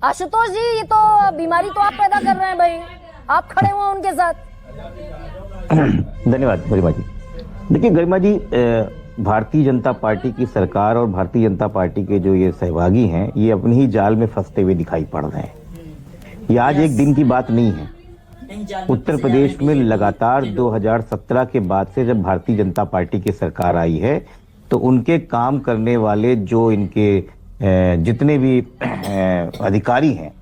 आशुतोष जी, ये तो बीमारी तो आप पैदा कर रहे हैं भाई, आप खड़े हुए उनके साथ। धन्यवाद गरिमा जी। देखिए गरिमा जी, भारतीय जनता पार्टी की सरकार और भारतीय जनता पार्टी के जो ये सहभागी हैं, ये अपनी ही जाल में फंसते हुए दिखाई पड़ रहे हैं। ये आज एक दिन की बात नहीं है। उत्तर प्रदेश में लगातार 2017 के बाद से जब भारतीय जनता पार्टी की सरकार आई है, तो उनके काम करने वाले जो इनके जितने भी अधिकारी हैं,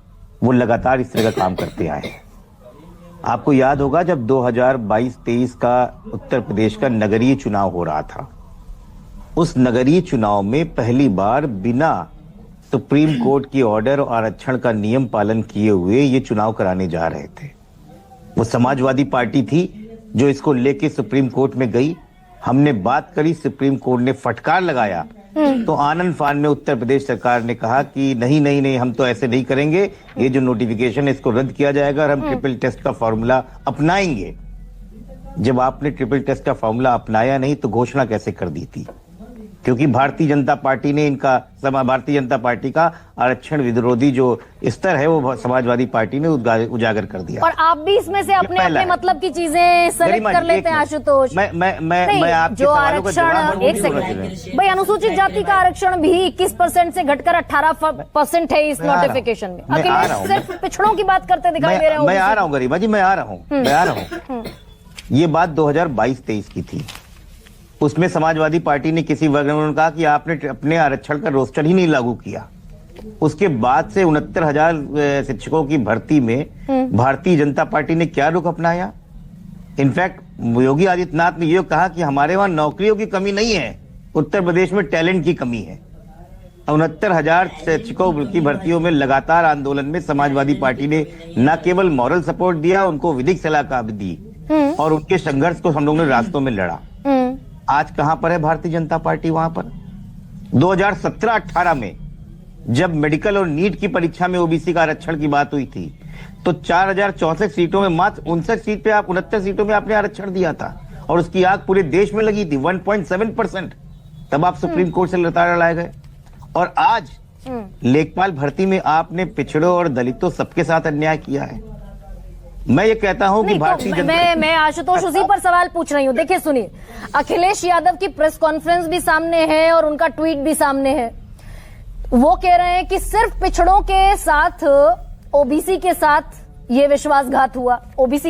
वो लगातार इस तरह का काम करते आए हैं। आपको याद होगा जब 2022-23 का उत्तर प्रदेश का नगरीय चुनाव हो रहा था, उस नगरीय चुनाव में पहली बार बिना सुप्रीम कोर्ट की ऑर्डर और आरक्षण का नियम पालन किए हुए ये चुनाव कराने जा रहे थे। वो समाजवादी पार्टी थी जो इसको लेके सुप्रीम कोर्ट में गई। हमने बात करी, सुप्रीम कोर्ट ने फटकार लगाया, तो आनंद फान में उत्तर प्रदेश सरकार ने कहा कि नहीं नहीं नहीं, हम तो ऐसे नहीं करेंगे, ये जो नोटिफिकेशन है इसको रद्द किया जाएगा और हम ट्रिपल टेस्ट का फॉर्मूला अपनाएंगे। जब आपने ट्रिपल टेस्ट का फॉर्मूला अपनाया नहीं तो घोषणा कैसे कर दी थी? क्योंकि भारतीय जनता पार्टी ने भारतीय जनता पार्टी का आरक्षण विरोधी जो स्तर है वो समाजवादी पार्टी ने उजागर कर दिया। और आप भी इसमें से अपने मतलब की चीजें सेलेक्ट कर लेते हैं आशुतोष। मैं आपके जो आरक्षण, एक सेकंड भाई, अनुसूचित जाति का आरक्षण भी 21% से घटकर 18% है इस नोटिफिकेशन में। अखिलेश सिर्फ पिछड़ों की बात करते दिखाई दे रहे हैं। मैं आ रहा हूँ गरिमा जी, मैं आ रहा हूँ। ये बात 2022-23 की थी। उसमें समाजवादी पार्टी ने किसी वर्ग में कहा कि आपने अपने आरक्षण का रोस्टर ही नहीं लागू किया। उसके बाद से 69,000 शिक्षकों की भर्ती में भारतीय जनता पार्टी ने क्या रुख अपनाया? इनफैक्ट योगी आदित्यनाथ ने यह कहा कि हमारे वहां नौकरियों की कमी नहीं है, उत्तर प्रदेश में टैलेंट की कमी है। 69,000 शिक्षकों की भर्तियों में लगातार आंदोलन में समाजवादी पार्टी ने न केवल मॉरल सपोर्ट दिया, उनको विधिक सलाह भी दी और उनके संघर्ष को हम लोगों ने रास्तों में लड़ा। आज कहां पर है भारतीय जनता पार्टी? वहां पर 2017-18 में जब मेडिकल और नीट की परीक्षा में ओबीसी का आरक्षण की बात हुई थी, तो 4064 सीटों में मात्र 59 सीट पे 69 सीटों में आपने आरक्षण दिया था और उसकी आग पूरे देश में लगी थी, 1.7%। तब आप सुप्रीम कोर्ट से लताड़ा लाए गए। और आज लेखपाल भर्ती में आपने पिछड़ों और दलितों सबके साथ अन्याय किया है। मैं ये कहता हूं कि भारतीय जनता, मैं आशुतोष उसी पर सवाल पूछ रही हूं। देखिए सुनिए, अखिलेश यादव की प्रेस कॉन्फ्रेंस भी सामने है और उनका ट्वीट भी सामने है। वो कह रहे हैं कि सिर्फ पिछड़ों के साथ, ओबीसी के साथ ये विश्वासघात हुआ। ओबीसी